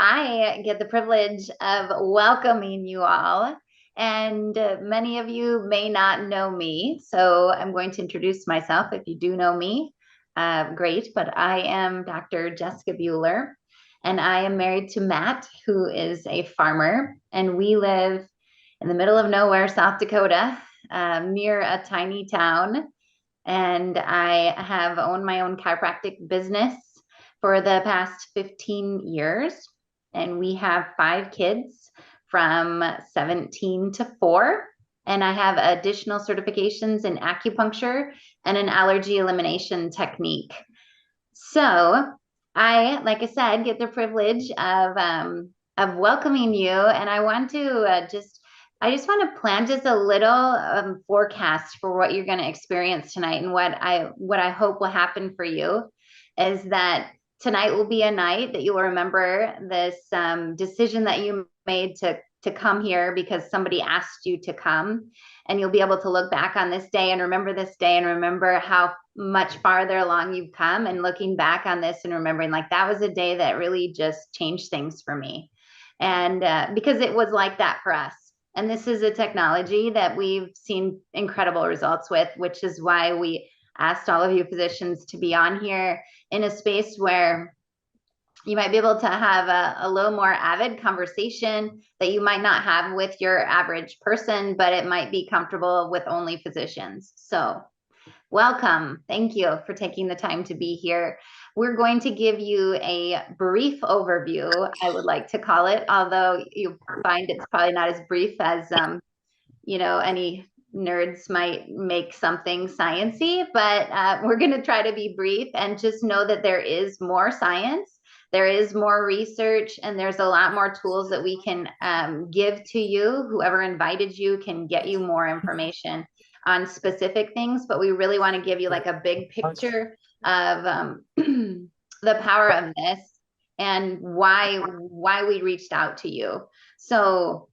I get the privilege of welcoming you all, and many of you may not know me, so I'm going to introduce myself. If you do know me, great, but I am Dr. Jessica Bueller, and I am married to Matt, who is a farmer, and we live in the middle of nowhere, South Dakota, near a tiny town, and I have owned my own chiropractic business for the past 15 years. And we have 5 kids from 17 to 4. And I have additional certifications in acupuncture and an allergy elimination technique. So like I said, get the privilege of welcoming you, and I want to I just want to plan just a little forecast for what you're going to experience tonight, and what I hope will happen for you is that tonight will be a night that you will remember this decision that you made to come here because somebody asked you to come, and you'll be able to look back on this day and remember this day and remember how much farther along you've come, and looking back on this and remembering like that was a day that really just changed things for me. And because it was like that for us. And this is a technology that we've seen incredible results with, which is why we asked all of you physicians to be on here in a space where you might be able to have a little more avid conversation that you might not have with your average person, but it might be comfortable with only physicians. So welcome. Thank you for taking the time to be here. We're going to give you a brief overview, I would like to call it, although you find it's probably not as brief as, any nerds might make something sciencey, but we're going to try to be brief and just know that there is more science, there is more research, and there's a lot more tools that we can give to you. Whoever invited you can get you more information on specific things, but we really want to give you like a big picture of the power of this and why we reached out to you. So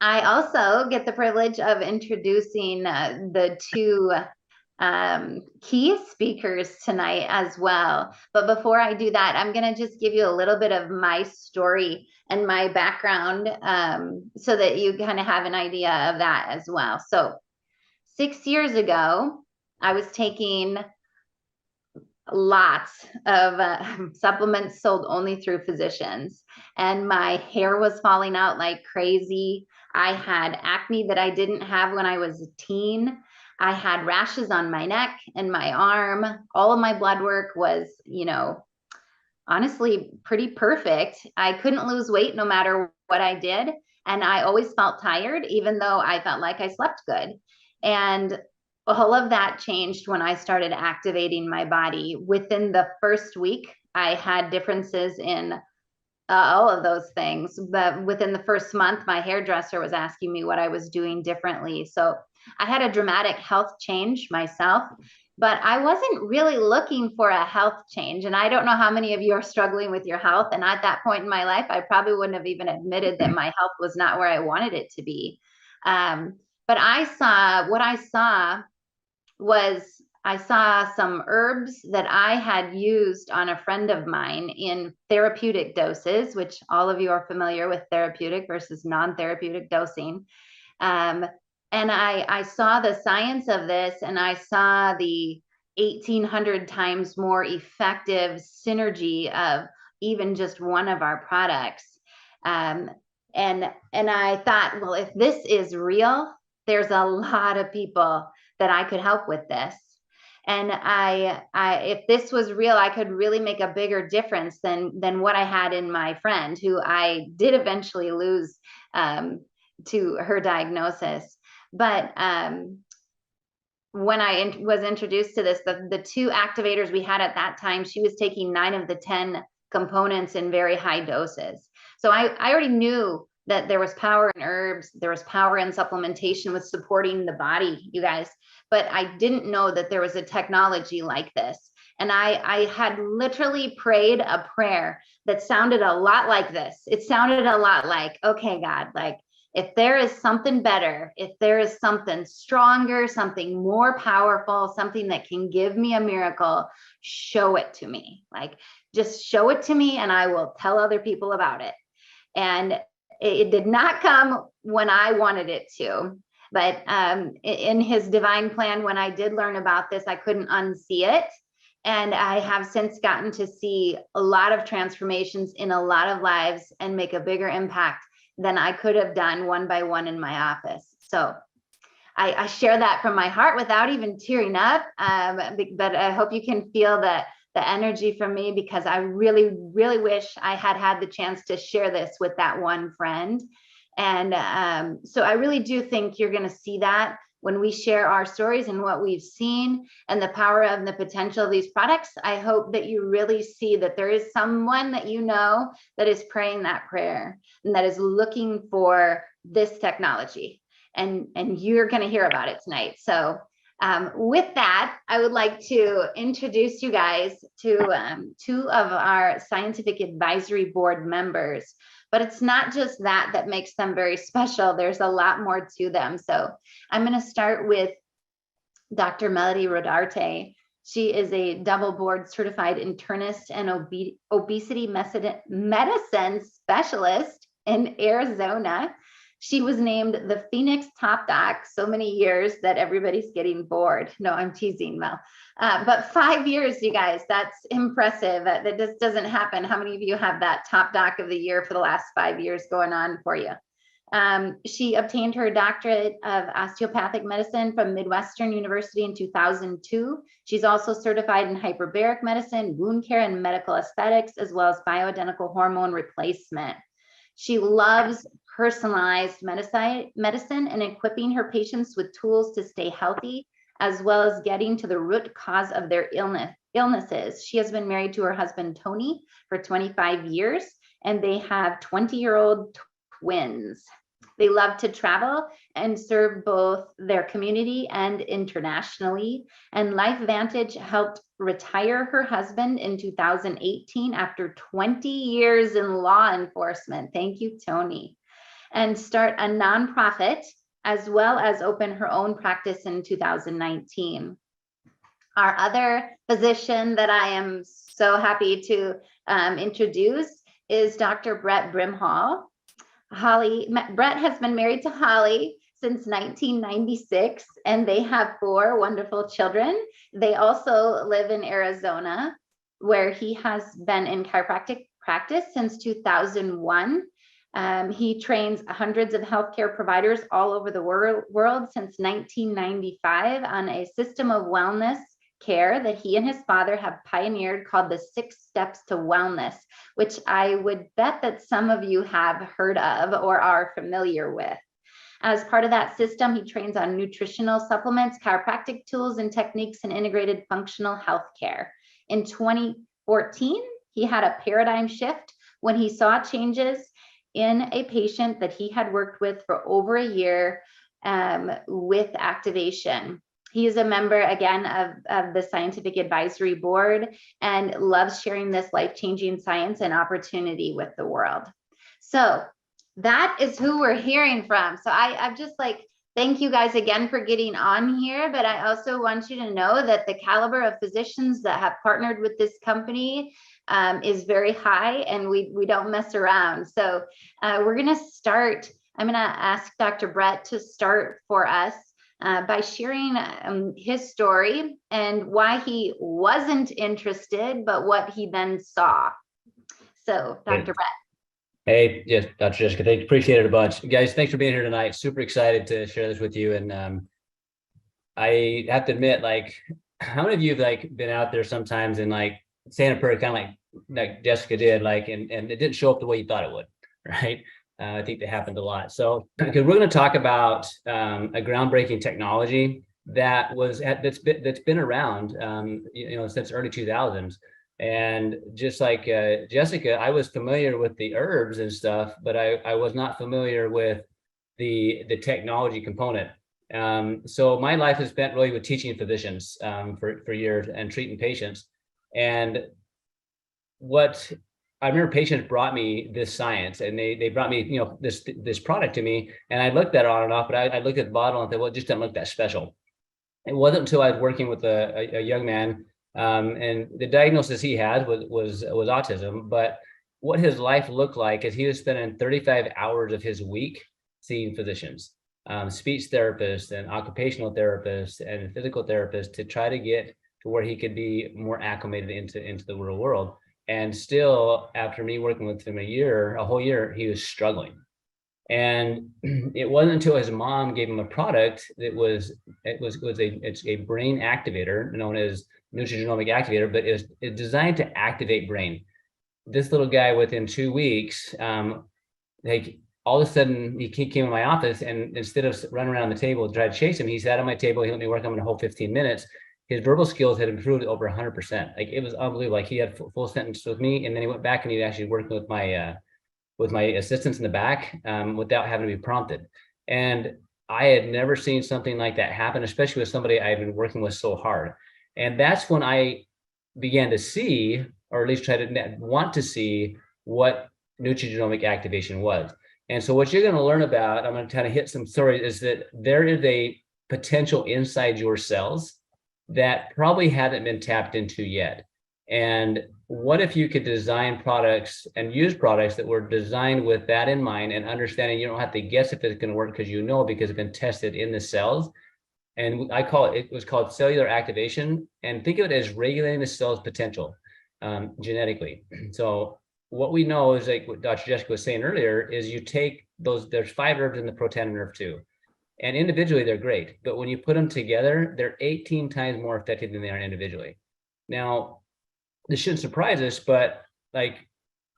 I also get the privilege of introducing the two key speakers tonight as well. But before I do that, I'm going to just give you a little bit of my story and my background so that you kind of have an idea of that as well. So 6 years ago, I was taking lots of supplements sold only through physicians, and my hair was falling out like crazy. I had acne that I didn't have when I was a teen. I had rashes on my neck and my arm. All of my blood work was, honestly pretty perfect. I couldn't lose weight no matter what I did. And I always felt tired, even though I felt like I slept good. And all of that changed when I started activating my body. Within the first week, I had differences in all of those things. But within the first month, my hairdresser was asking me what I was doing differently. So I had a dramatic health change myself, but I wasn't really looking for a health change. And I don't know how many of you are struggling with your health. And at that point in my life, I probably wouldn't have even admitted that my health was not where I wanted it to be. But what I saw was I saw some herbs that I had used on a friend of mine in therapeutic doses, which all of you are familiar with therapeutic versus non-therapeutic dosing. And I saw the science of this, and I saw the 1,800 times more effective synergy of even just one of our products. And I thought, well, if this is real, there's a lot of people that I could help with this. And if this was real, I could really make a bigger difference than what I had in my friend, who I did eventually lose to her diagnosis. But when I was introduced to this, the two activators we had at that time, she was taking 9 of the 10 components in very high doses. So I already knew that there was power in herbs, there was power in supplementation with supporting the body, you guys, but I didn't know that there was a technology like this. And I had literally prayed a prayer that sounded a lot like this. It sounded a lot like, okay, God, like, If there is something better, if there is something stronger, something more powerful, something that can give me a miracle, show it to me. Like, just show it to me and I will tell other people about it. And it did not come when I wanted it to, but in his divine plan, when I did learn about this, I couldn't unsee it. And I have since gotten to see a lot of transformations in a lot of lives and make a bigger impact than I could have done one by one in my office. So I share that from my heart without even tearing up. But I hope you can feel the energy from me, because I really, really wish I had the chance to share this with that one friend. And so I really do think you're going to see that when we share our stories and what we've seen and the power of the potential of these products. I hope that you really see that there is someone that you know that is praying that prayer and that is looking for this technology. And you're going to hear about it tonight. So with that, I would like to introduce you guys to two of our scientific advisory board members. But it's not just that makes them very special. There's a lot more to them. So I'm going to start with Dr. Melody Rodarte. She is a double board certified internist and obesity medicine specialist in Arizona. She was named the Phoenix Top Doc so many years that everybody's getting bored. No, I'm teasing, Mel. But 5 years, you guys, that's impressive. That just doesn't happen. How many of you have that Top Doc of the Year for the last 5 years going on for you? She obtained her doctorate of osteopathic medicine from Midwestern University in 2002. She's also certified in hyperbaric medicine, wound care, and medical aesthetics, as well as bioidentical hormone replacement. She loves personalized medicine and equipping her patients with tools to stay healthy, as well as getting to the root cause of their illnesses. She has been married to her husband, Tony, for 25 years, and they have 20-year-old twins. They love to travel and serve both their community and internationally. And LifeVantage helped retire her husband in 2018 after 20 years in law enforcement. Thank you, Tony. And start a nonprofit, as well as open her own practice in 2019. Our other physician that I am so happy to introduce is Dr. Brett Brimhall. Brett has been married to Holly since 1996, and they have 4 wonderful children. They also live in Arizona, where he has been in chiropractic practice since 2001. He trains hundreds of healthcare providers all over the world since 1995 on a system of wellness care that he and his father have pioneered called the 6 Steps to Wellness, which I would bet that some of you have heard of or are familiar with. As part of that system, he trains on nutritional supplements, chiropractic tools and techniques, and integrated functional health care. In 2014, he had a paradigm shift when he saw changes in a patient that he had worked with for over a year with activation. He is a member, again, of the Scientific Advisory Board and loves sharing this life-changing science and opportunity with the world. So that is who we're hearing from. So I'm just like, thank you guys again for getting on here, but I also want you to know that the caliber of physicians that have partnered with this company is very high, and we don't mess around. So we're gonna start. I'm gonna ask Dr. Brett to start for us by sharing his story and why he wasn't interested, but what he then saw. So Dr. Brett. Hey, yes, Dr. Jessica, thank you. Appreciate it a bunch. Guys, thanks for being here tonight. Super excited to share this with you. And I have to admit, like, how many of you have like been out there sometimes and like saying a prayer kind of like Jessica did, like, and it didn't show up the way you thought it would, right? I think that happened a lot. So, because we're going to talk about a groundbreaking technology that's been around, since early 2000s. And just like Jessica, I was familiar with the herbs and stuff, but I was not familiar with the technology component. So my life is spent really with teaching physicians for years and treating patients. And what I remember patients brought me this science, and they brought me, this product to me, and I looked at it on and off, but I looked at the bottle and thought, well, it just doesn't look that special. It wasn't until I was working with a young man, and the diagnosis he had was autism. But what his life looked like is he was spending 35 hours of his week seeing physicians, speech therapists and occupational therapists and physical therapists to try to get to where he could be more acclimated into the real world. And still, after me working with him a whole year, he was struggling. And it wasn't until his mom gave him a product that it's a brain activator known as nutrigenomic activator, but it's designed to activate brain. This little guy, within 2 weeks, like all of a sudden he came in my office, and instead of running around the table to try to chase him, he sat on my table. He let me work on him a whole 15 minutes. His verbal skills had improved over 100%. Like, it was unbelievable. Like, he had full sentence with me, and then he went back and he actually worked with my assistants in the back, without having to be prompted. And I had never seen something like that happen, especially with somebody I've been working with so hard. And that's when I began to see, or at least try to want to see, what nutrigenomic activation was. And so what you're going to learn about, I'm going to kind of hit some stories, is that there is a potential inside your cells that probably haven't been tapped into yet. And what if you could design products and use products that were designed with that in mind, and understanding you don't have to guess if it's going to work, because because it's been tested in the cells. And it was called cellular activation. And think of it as regulating the cell's potential, genetically. So what we know is, like what Dr. Jessica was saying earlier, is you take there's 5 herbs in the Protandim Nerve 2. And individually, they're great. But when you put them together, they're 18 times more effective than they are individually. Now, this shouldn't surprise us, but like,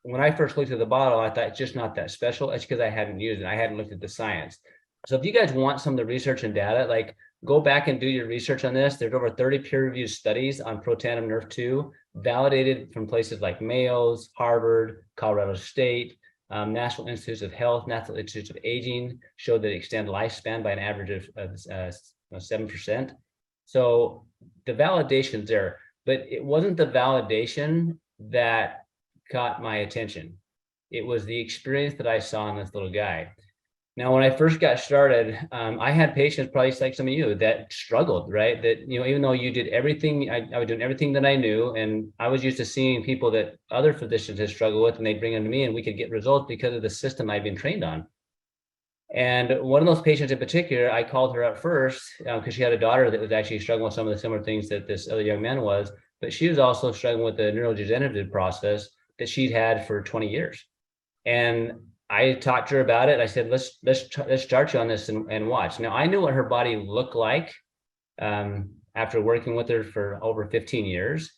when I first looked at the bottle, I thought it's just not that special. It's because I hadn't used it. I hadn't looked at the science. So if you guys want some of the research and data, like, go back and do your research on this. There's over 30 peer-reviewed studies on Protandim Nerve 2, validated from places like Mayo's, Harvard, Colorado State, National Institutes of Health, National Institutes of Aging, showed that it extended lifespan by an average of 7%. So the validation's there, but it wasn't the validation that caught my attention. It was the experience that I saw in this little guy. Now, when I first got started, I had patients, probably like some of you, that struggled, right? That, even though you did everything, I was doing everything that I knew, and I was used to seeing people that other physicians had struggled with, and they'd bring them to me, and we could get results because of the system I'd been trained on. And one of those patients in particular, I called her up first because she had a daughter that was actually struggling with some of the similar things that this other young man was, but she was also struggling with the neurodegenerative process that she'd had for 20 years. And I talked to her about it. I said, let's start you on this and watch. Now, I knew what her body looked like after working with her for over 15 years,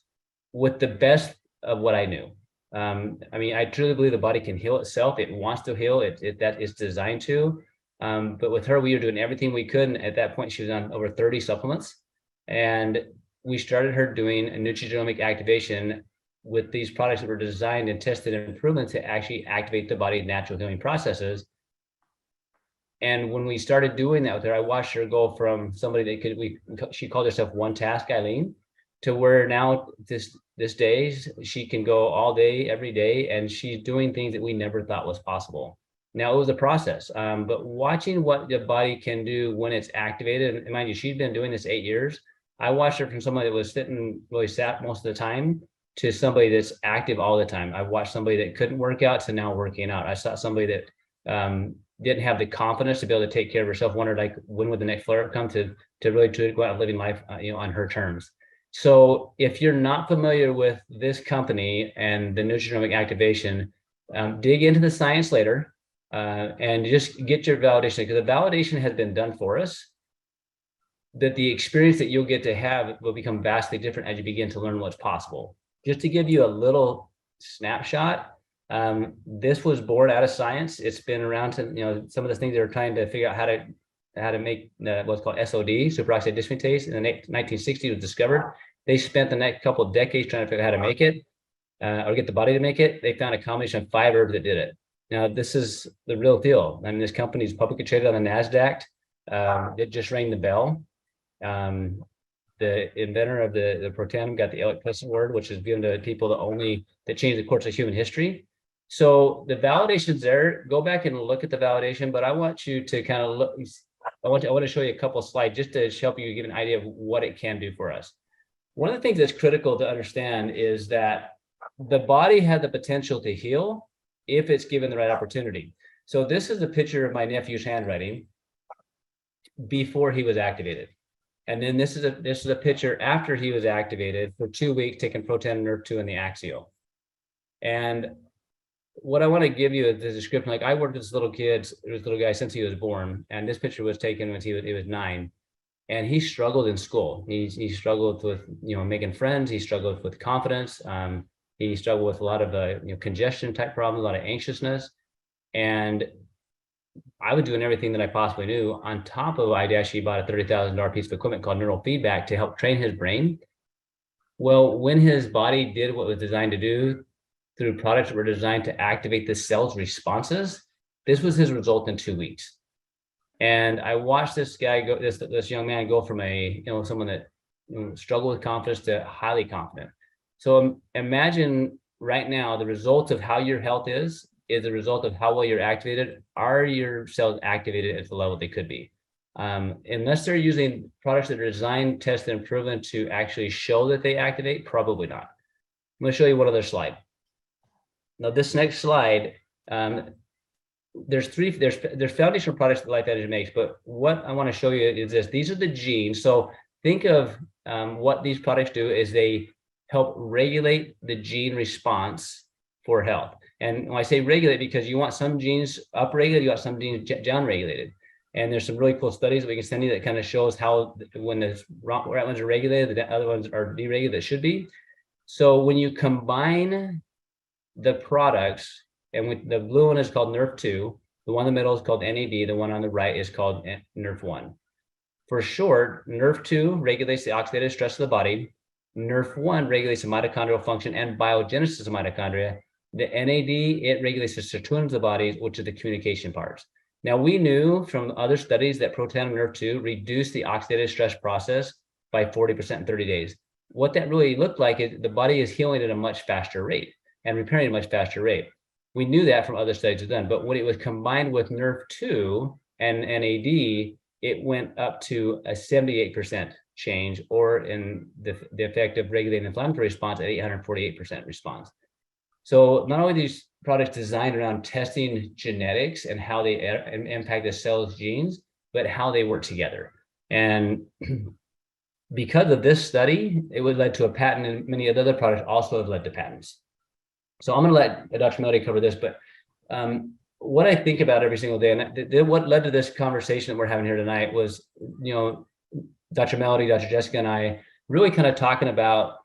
with the best of what I knew. I truly believe the body can heal itself. It wants to heal. That is designed to. But with her, we were doing everything we could. And at that point, she was on over 30 supplements. And we started her doing a nutrigenomic activation with these products that were designed and tested and proven to actually activate the body's natural healing processes. And when we started doing that with her, I watched her go from somebody that she called herself One Task Eileen, to where now this day she can go all day, every day, and she's doing things that we never thought was possible. Now, it was a process, but watching what the body can do when it's activated, and mind you, she's been doing this 8 years. I watched her from somebody that was really sat most of the time, to somebody that's active all the time. I've watched somebody that couldn't work out to now working out. I saw somebody that didn't have the confidence to be able to take care of herself, wondered, like, when would the next flare-up come, to really go out living life on her terms. So if you're not familiar with this company and the nutrigenomic activation, dig into the science later and just get your validation, because the validation has been done for us, that the experience that you'll get to have will become vastly different as you begin to learn what's possible. Just to give you a little snapshot, this was born out of science. It's been around to, some of the things they were trying to figure out how to make what's called SOD, superoxide dismutase, in the 1960s was discovered. They spent the next couple of decades trying to figure out how to make it, or get the body to make it. They found a combination of 5 herbs that did it. Now, this is the real deal. This company is publicly traded on the NASDAQ. It just rang the bell. the inventor of the Protandim got the Elliott Pleasant Award, which is given to people that change the course of human history. So the validation's there. Go back and look at the validation, but I want you to kind of look. I want to show you a couple of slides just to help you give an idea of what it can do for us. One of the things that's critical to understand is that the body had the potential to heal if it's given the right opportunity. So this is a picture of my nephew's handwriting before he was activated. And then this is a picture after he was activated for 2 weeks, taking Protandim Nerve 2 in the Axial. And what I want to give you is the description. Like, I worked with this little guy since he was born, and this picture was taken when he was 9, and he struggled in school. He struggled with making friends. He struggled with confidence. He struggled with a lot of congestion type problems, a lot of anxiousness, and I was doing everything that I possibly knew. On top of, I actually bought a $30,000 piece of equipment called neural feedback to help train his brain. Well, when his body did what it was designed to do through products that were designed to activate the cell's responses, this was his result in 2 weeks. And I watched this guy go, this young man go from someone that struggled with confidence to highly confident. So imagine right now the result of how your health is the result of how well you're activated. Are your cells activated at the level they could be? Unless they're using products that are designed, tested, and proven to actually show that they activate, probably not. I'm going to show you one other slide. Now, this next slide, there's foundational products that LifeVantage makes, but what I want to show you is this. These are the genes. So think of what these products do is they help regulate the gene response for health. And when I say regulate, because you want some genes upregulated, you want some genes downregulated. And there's some really cool studies that we can send you that kind of shows how when the right ones are regulated, the other ones are deregulated that should be. So when you combine the products, and with the blue one is called Nerve 2, the one in the middle is called NAD, the one on the right is called Nerve 1. For short, Nerve 2 regulates the oxidative stress of the body. Nerve 1 regulates the mitochondrial function and biogenesis of mitochondria. The NAD, it regulates the sirtuins of the body, which are the communication parts. Now, we knew from other studies that Protandim Nerve 2 reduced the oxidative stress process by 40% in 30 days. What that really looked like is the body is healing at a much faster rate and repairing at a much faster rate. We knew that from other studies done, but when it was combined with Nerve 2 and NAD, it went up to a 78% change, or in the effect of regulating the inflammatory response at 848% response. So not only these products designed around testing genetics and how they impact the cell's genes, but how they work together. And because of this study, it would lead to a patent, and many of the other products also have led to patents. So I'm going to let Dr. Melody cover this, but what I think about every single day, and what led to this conversation that we're having here tonight was, Dr. Melody, Dr. Jessica, and I really kind of talking about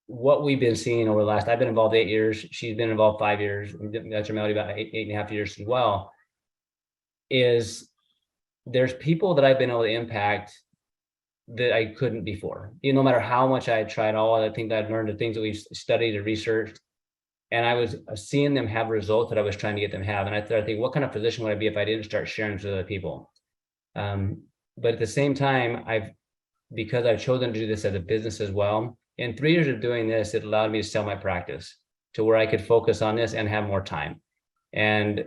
what we've been seeing over the last, I've been involved 8 years. She's been involved 5 years. Dr. Melody about eight and a half years as well. Is there's people that I've been able to impact that I couldn't before. No matter how much I tried, all the things I'd learned, the things that we've studied and researched, and I was seeing them have results that I was trying to get them to have. And I started thinking, what kind of physician would I be if I didn't start sharing with other people? But at the same time, because I've chosen to do this as a business as well, in 3 years of doing this, it allowed me to sell my practice to where I could focus on this and have more time. And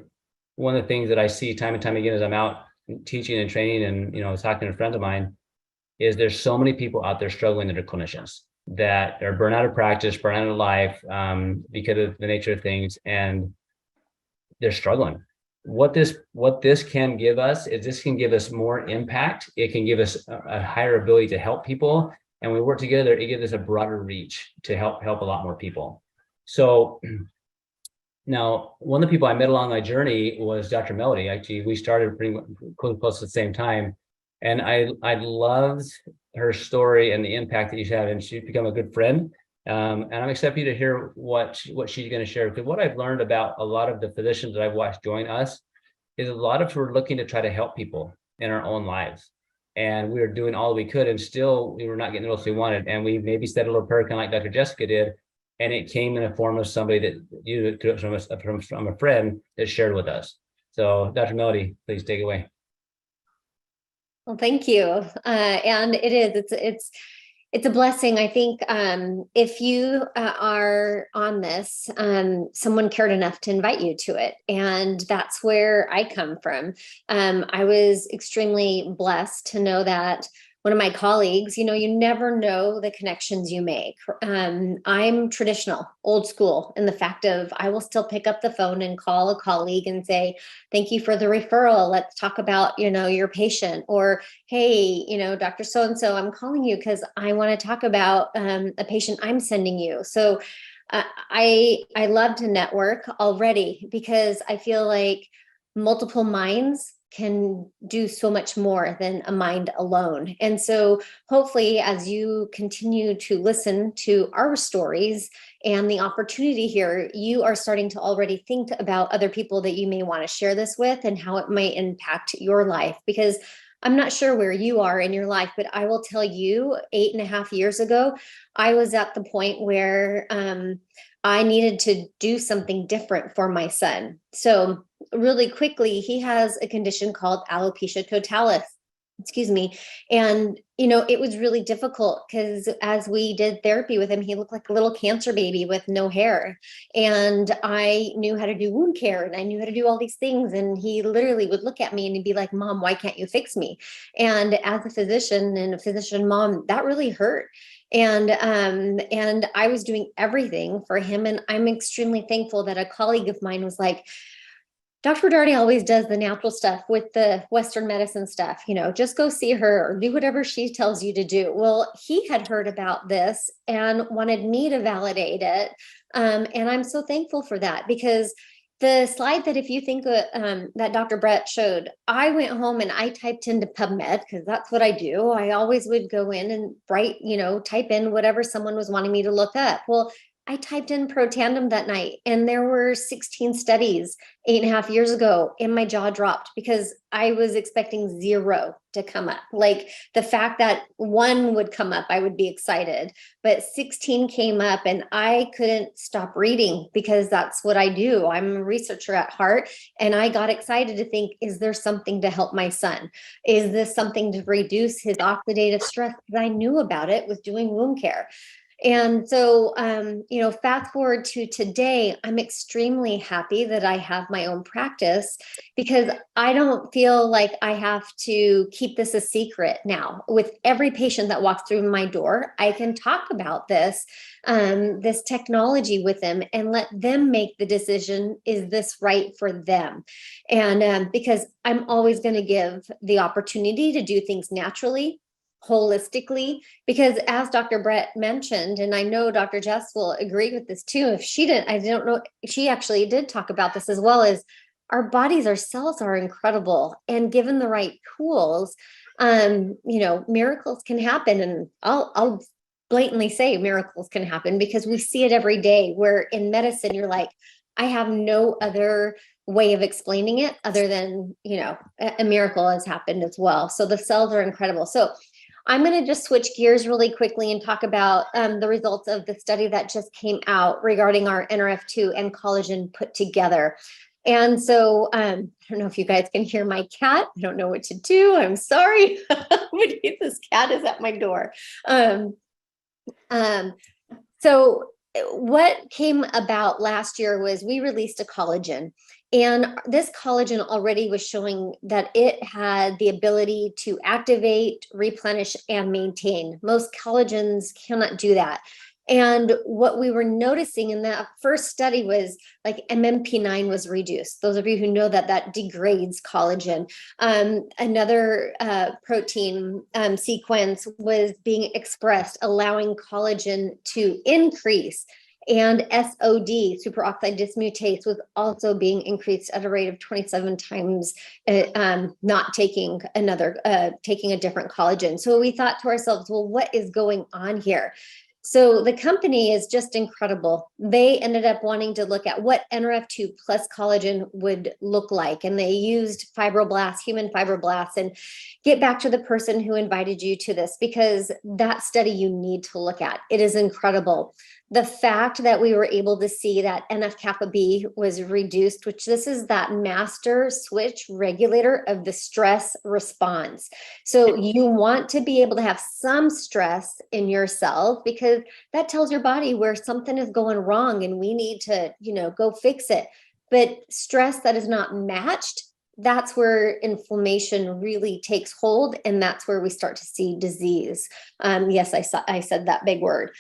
one of the things that I see time and time again as I'm out teaching and training and talking to friends of mine is there's so many people out there struggling that are clinicians that are burnt out of practice, burnt out of life because of the nature of things, and they're struggling. What this can give us is this can give us more impact. It can give us a higher ability to help people. And we work together, it gives us a broader reach to help a lot more people. So now, one of the people I met along my journey was Dr. Melody. Actually, we started pretty close at the same time. And I loved her story and the impact that she's had, and she's become a good friend. And I'm excited to hear what she's going to share. Because what I've learned about a lot of the physicians that I've watched join us is a lot of we're looking to try to help people in our own lives. And we were doing all we could, and still we were not getting the results we wanted. And we maybe said a little prayer, kind of like Dr. Jessica did, and it came in the form of somebody that from a friend that shared with us. So, Dr. Melody, please take it away. Well, thank you. And it is, it's a blessing. I think if you are on this, someone cared enough to invite you to it. And that's where I come from. I was extremely blessed to know that one of my colleagues, you never know the connections you make. I'm traditional, old school in the fact of I will still pick up the phone and call a colleague and say, thank you for the referral. Let's talk about, your patient, or, hey, Dr. So-and-so, I'm calling you because I want to talk about a patient I'm sending you. So I love to network already because I feel like multiple minds can do so much more than a mind alone. And so hopefully, as you continue to listen to our stories and the opportunity here, you are starting to already think about other people that you may want to share this with and how it might impact your life. Because I'm not sure where you are in your life, but I will tell you, 8.5 years ago, I was at the point where I needed to do something different for my son. So really quickly, he has a condition called alopecia totalis. Excuse me. And, it was really difficult because as we did therapy with him, he looked like a little cancer baby with no hair. And I knew how to do wound care and I knew how to do all these things. And he literally would look at me and he'd be like, Mom, why can't you fix me? And as a physician and a physician mom, that really hurt. And I was doing everything for him. And I'm extremely thankful that a colleague of mine was like, Dr. Darty always does the natural stuff with the Western medicine stuff, just go see her or do whatever she tells you to do. Well, he had heard about this and wanted me to validate it. And I'm so thankful for that because the slide that if you think that Dr. Brett showed, I went home and I typed into PubMed because that's what I do. I always would go in and type in whatever someone was wanting me to look up. Well, I typed in Protandim that night and there were 16 studies 8.5 years ago, and my jaw dropped because I was expecting 0 to come up. Like the fact that 1 would come up, I would be excited, but 16 came up and I couldn't stop reading because that's what I do. I'm a researcher at heart. And I got excited to think, is there something to help my son? Is this something to reduce his oxidative stress? Because I knew about it with doing wound care. And so, fast forward to today, I'm extremely happy that I have my own practice because I don't feel like I have to keep this a secret now. With every patient that walks through my door, I can talk about this technology with them and let them make the decision, is this right for them? And because I'm always going to give the opportunity to do things naturally, holistically, because as Dr. Brett mentioned, and I know Dr. Jess will agree with this too, if she didn't, I don't know, she actually did talk about this as well, as our bodies, our cells are incredible. And given the right tools, miracles can happen. And I'll blatantly say miracles can happen because we see it every day, where in medicine, you're like, I have no other way of explaining it other than, a miracle has happened as well. So the cells are incredible. So I'm going to just switch gears really quickly and talk about the results of the study that just came out regarding our NRF2 and collagen put together. And so I don't know if you guys can hear my cat. I don't know what to do. I'm sorry. This cat is at my door. So what came about last year was we released a collagen. And this collagen already was showing that it had the ability to activate, replenish, and maintain. Most collagens cannot do that. And what we were noticing in that first study was like MMP9 was reduced. Those of you who know that degrades collagen. Another protein sequence was being expressed, allowing collagen to increase. And SOD, superoxide dismutase, was also being increased at a rate of 27 times, not taking taking a different collagen. So we thought to ourselves, well, what is going on here? So the company is just incredible. They ended up wanting to look at what NRF2 plus collagen would look like. And they used fibroblasts, human fibroblasts, and get back to the person who invited you to this, because that study you need to look at. It is incredible. the fact that we were able to see that NF-kappa B was reduced, which this is that master switch regulator of the stress response. So you want to be able to have some stress in yourself, because that tells your body where something is going wrong and we need to, go fix it. But stress that is not matched, that's where inflammation really takes hold, and that's where we start to see disease. Yes, I said that big word.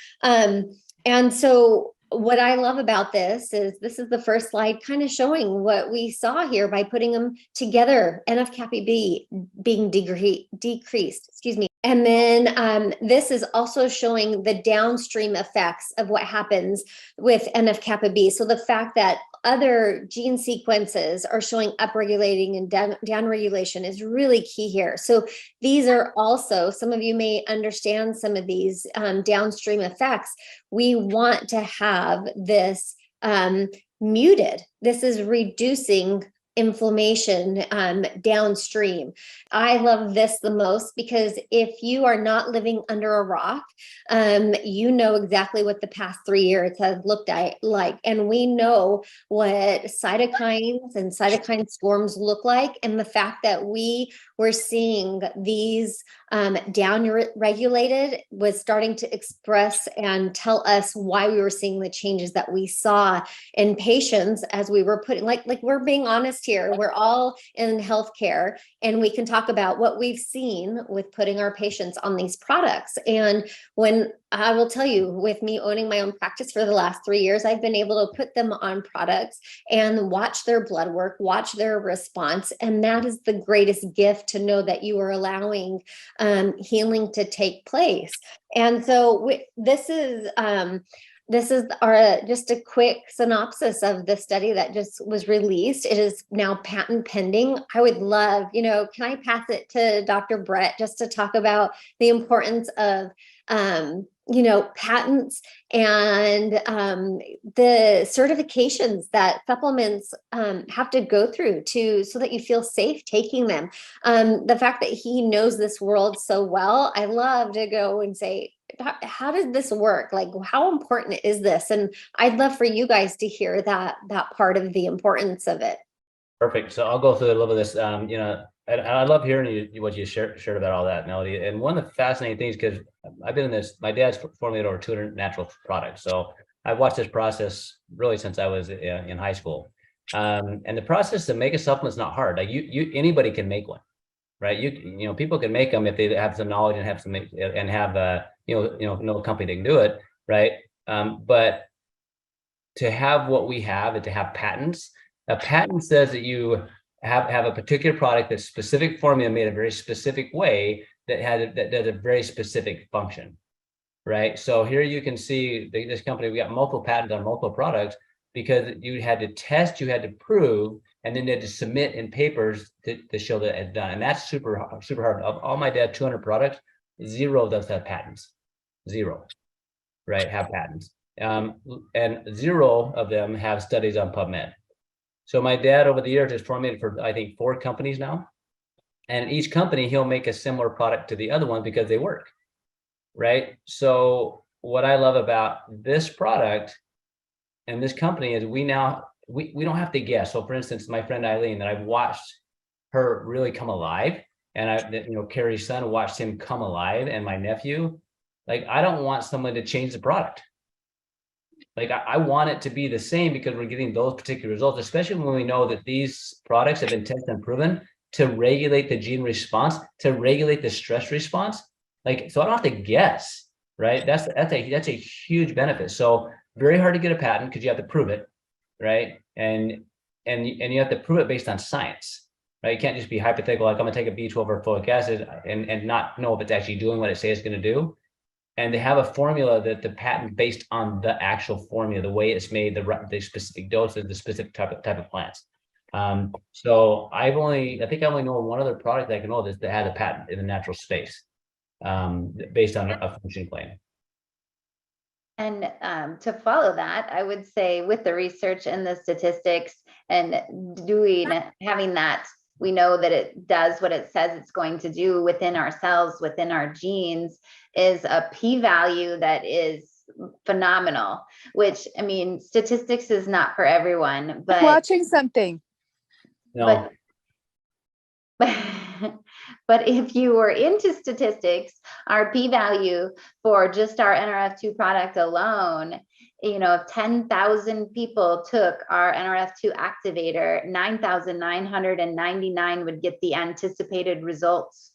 And so what I love about this is the first slide kind of showing what we saw here by putting them together, NF-kappa B being decreased, excuse me. And then this is also showing the downstream effects of what happens with NF-kappa B. So the fact that other gene sequences are showing upregulating and downregulation is really key here. So these are also, some of you may understand some of these downstream effects. We want to have this muted. This is reducing inflammation downstream. I love this the most because if you are not living under a rock, you know exactly what the past 3 years has looked like. And we know what cytokines and cytokine storms look like. And the fact that we were seeing these down regulated was starting to express and tell us why we were seeing the changes that we saw in patients as we were putting, like we're being honest here, we're all in healthcare, and we can talk about what we've seen with putting our patients on these products. And when I will tell you, with me owning my own practice for the last 3 years, I've been able to put them on products and watch their blood work, watch their response. And that is the greatest gift, to know that you are allowing healing to take place. And so this is our just a quick synopsis of the study that just was released. It is now patent pending. I would love, can I pass it to Dr. Brett just to talk about the importance of patents and the certifications that supplements have to go through so that you feel safe taking them. The fact that he knows this world so well, I love to go and say, how does this work? Like, how important is this? And I'd love for you guys to hear that part of the importance of it. Perfect. So I'll go through a little bit of this. And I love hearing what you shared about all that, Melody. And one of the fascinating things, because I've been in this, my dad's formulated over 200 natural products. So I've watched this process really since I was in high school. And the process to make a supplement is not hard. Like anybody can make one, right? People can make them if they have some knowledge and have no company that can do it, right? But to have what we have and to have patents, a patent says that you have a particular product that's specific formula made a very specific way that does a very specific function, right? So here you can see this company, we got multiple patents on multiple products because you had to test, you had to prove, and then they had to submit in papers to show that it's done. And that's super hard. Of all my dad's 200 products, 0 of those have patents. 0, right, have patents. And 0 of them have studies on PubMed. So my dad over the years has formulated for, I think, 4 companies now. And each company, he'll make a similar product to the other one because they work, right? So what I love about this product and this company is we don't have to guess. So for instance, my friend Eileen, that I've watched her really come alive, and Carrie's son watched him come alive, and my nephew, like, I don't want someone to change the product. Like, I want it to be the same because we're getting those particular results, especially when we know that these products have been tested and proven to regulate the gene response, to regulate the stress response. Like, so I don't have to guess, right? That's a huge benefit. So very hard to get a patent because you have to prove it, right? And you have to prove it based on science, right? You can't just be hypothetical, like I'm gonna take a B12 or folic acid and not know if it's actually doing what it says it's gonna do. And they have a formula that the patent based on the actual formula, the way it's made, the specific doses, the specific type of plants. So I think I only know one other product that I can know that has a patent in the natural space, based on a function claim. And to follow that, I would say with the research and the statistics and having that, we know that it does what it says it's going to do within our cells, within our genes, is a p-value that is phenomenal, which, I mean, statistics is not for everyone, but Watching something. No, but but if you were into statistics, our p-value for just our NRF2 product alone, if 10,000 people took our NRF2 activator, 9,999 would get the anticipated results.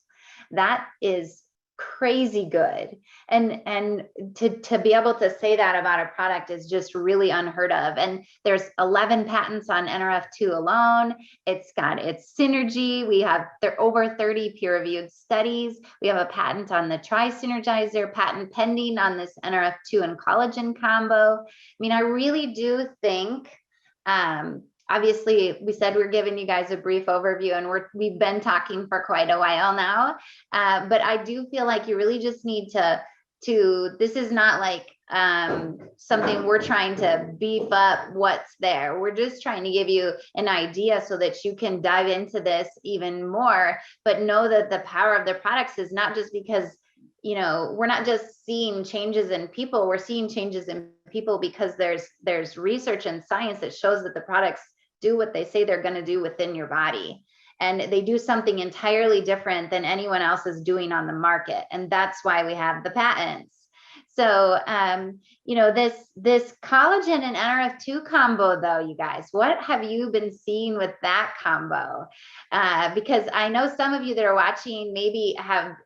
That is crazy good. And to be able to say that about a product is just really unheard of. And there's 11 patents on NRF2 alone. It's got its synergy. We have over 30 peer-reviewed studies. We have a patent on the Tri-Synergizer, patent pending on this NRF2 and collagen combo. I mean, I really do think, obviously, we said we're giving you guys a brief overview, and we've been talking for quite a while now. But I do feel like you really just need to this is not like something we're trying to beef up what's there. We're just trying to give you an idea so that you can dive into this even more, but know that the power of the products is not just because, we're not just seeing changes in people, we're seeing changes in people because there's research and science that shows that the products do what they say they're going to do within your body. And they do something entirely different than anyone else is doing on the market. And that's why we have the patents. So, this collagen and NRF2 combo, though, you guys, what have you been seeing with that combo? Because I know some of you that are watching maybe have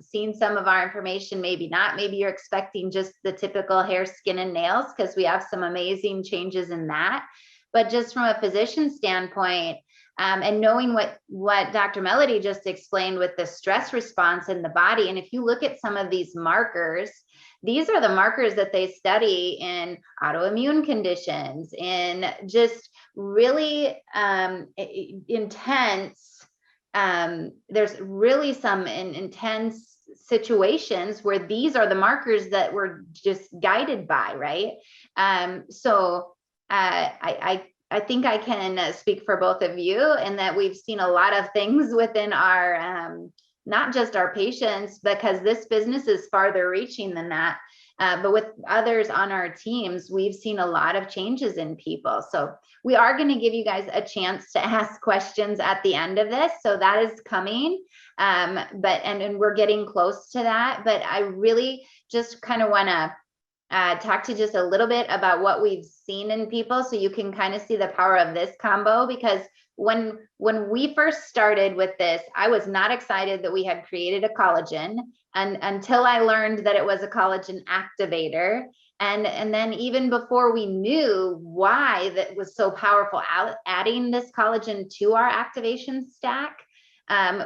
seen some of our information, maybe not. Maybe you're expecting just the typical hair, skin, and nails, because we have some amazing changes in that. But just from a physician standpoint, and knowing what Dr. Melody just explained with the stress response in the body. And if you look at some of these markers, these are the markers that they study in autoimmune conditions, in just really intense, there's really some intense situations where these are the markers that we're just guided by, right? I think I can speak for both of you, and that we've seen a lot of things within our, not just our patients, because this business is farther reaching than that, but with others on our teams, we've seen a lot of changes in people. So we are going to give you guys a chance to ask questions at the end of this. So that is coming, and we're getting close to that. But I really just kind of want to talk to just a little bit about what we've seen in people, so you can kind of see the power of this combo. Because when we first started with this, I was not excited that we had created a collagen, and until I learned that it was a collagen activator. And then even before we knew why that was so powerful, adding this collagen to our activation stack,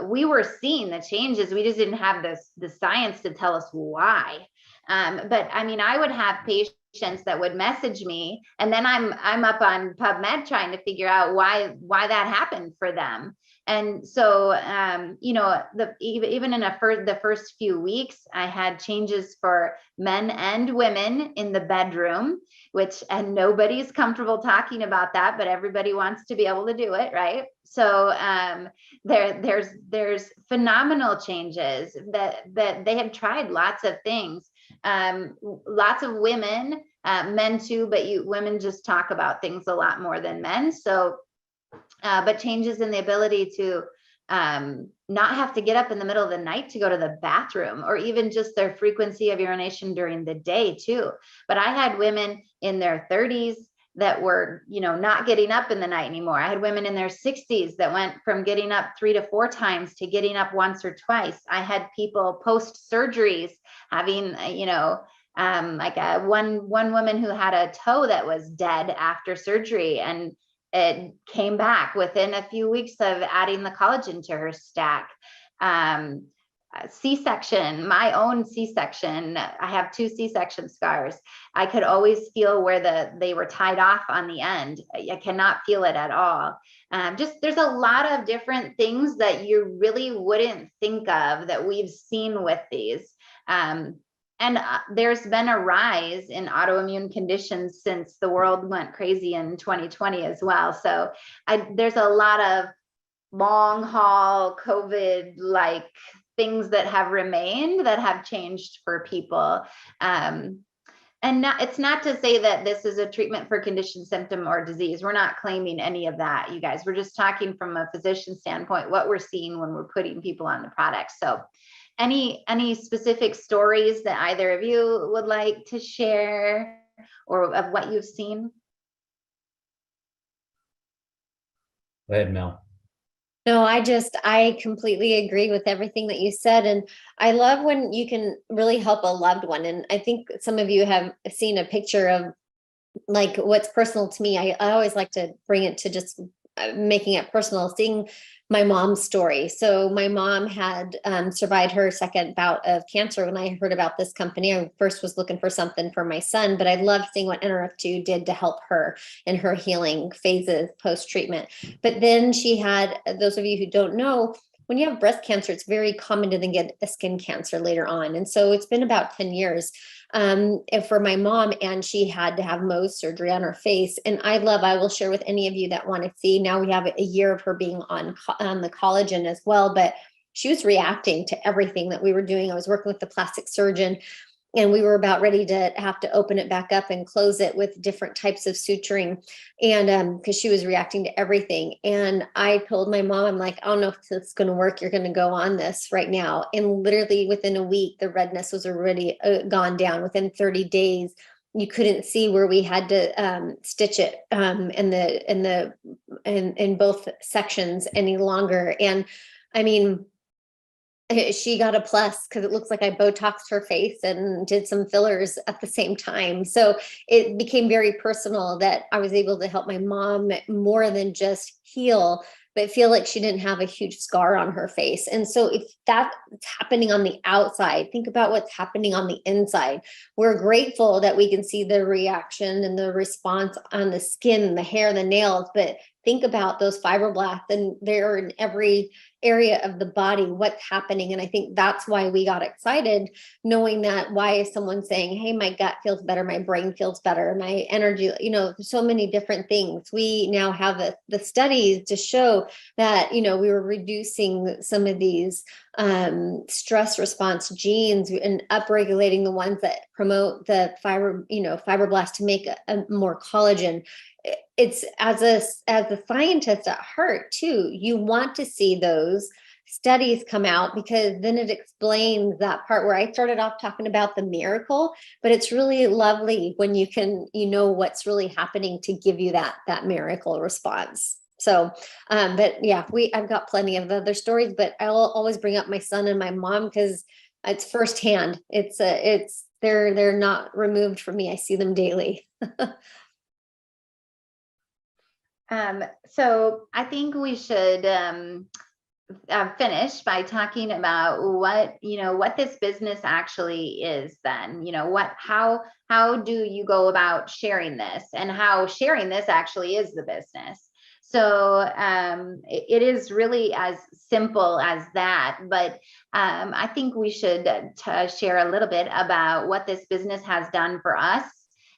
we were seeing the changes. We just didn't have the science to tell us why. But I mean, I would have patients that would message me, and then I'm up on PubMed trying to figure out why that happened for them. And so, even in the first few weeks, I had changes for men and women in the bedroom, and nobody's comfortable talking about that, but everybody wants to be able to do it, right? So there's phenomenal changes that they have tried lots of things. Lots of women, men too, but women just talk about things a lot more than men. So, but changes in the ability to not have to get up in the middle of the night to go to the bathroom, or even just their frequency of urination during the day too. But I had women in their 30s that were, not getting up in the night anymore. I had women in their 60s that went from getting up 3 to 4 times to getting up once or twice. I had people post surgeries having, like one woman who had a toe that was dead after surgery, and it came back within a few weeks of adding the collagen to her stack. C-section, my own C-section. I have 2 C-section scars. I could always feel where they were tied off on the end. I cannot feel it at all. There's a lot of different things that you really wouldn't think of that we've seen with these. And there's been a rise in autoimmune conditions since the world went crazy in 2020 as well. So there's a lot of long haul COVID-like things that have remained, that have changed for people. And it's not to say that this is a treatment for condition, symptom, or disease. We're not claiming any of that, you guys. We're just talking from a physician standpoint, what we're seeing when we're putting people on the product. So any specific stories that either of you would like to share or of what you've seen? Go ahead, Mel. No, I completely agree with everything that you said. And I love when you can really help a loved one. And I think some of you have seen a picture of like what's personal to me. I always like to bring it to just making it personal, seeing my mom's story. So my mom had survived her second bout of cancer. When I heard about this company, I first was looking for something for my son, but I loved seeing what NRF2 did to help her in her healing phases post-treatment. But then she had, those of you who don't know, when you have breast cancer, it's very common to then get a skin cancer later on. And so it's been about 10 years for my mom, and she had to have Mohs surgery on her face. And I will share with any of you that want to see. Now we have a year of her being on the collagen as well, but she was reacting to everything that we were doing. I was working with the plastic surgeon, and we were about ready to have to open it back up and close it with different types of suturing. And because she was reacting to everything. And I told my mom, I'm like, I don't know if it's going to work. You're going to go on this right now. And literally within a week, the redness was already gone down. Within 30 days, you couldn't see where we had to stitch it in both sections any longer. And I mean, she got a plus because it looks like I Botoxed her face and did some fillers at the same time. So it became very personal that I was able to help my mom more than just heal, but feel like she didn't have a huge scar on her face. And so if that's happening on the outside, think about what's happening on the inside. We're grateful that we can see the reaction and the response on the skin, the hair, the nails, but think about those fibroblasts, and they're in every area of the body, what's happening. And I think that's why we got excited, knowing that why is someone saying, hey, my gut feels better, my brain feels better, my energy, so many different things. We now have the studies to show that, we were reducing some of these stress response genes and upregulating the ones that promote the fibroblasts to make a more collagen. It's as a scientist at heart too, you want to see those studies come out, because then it explains that part where I started off talking about the miracle, but it's really lovely when you can, what's really happening to give you that miracle response. So, but yeah, I've got plenty of other stories, but I'll always bring up my son and my mom because it's firsthand. They're not removed from me. I see them daily. So I think we should finish by talking about what this business actually is then, how do you go about sharing this, and how sharing this actually is the business. So it is really as simple as that, but I think we should share a little bit about what this business has done for us,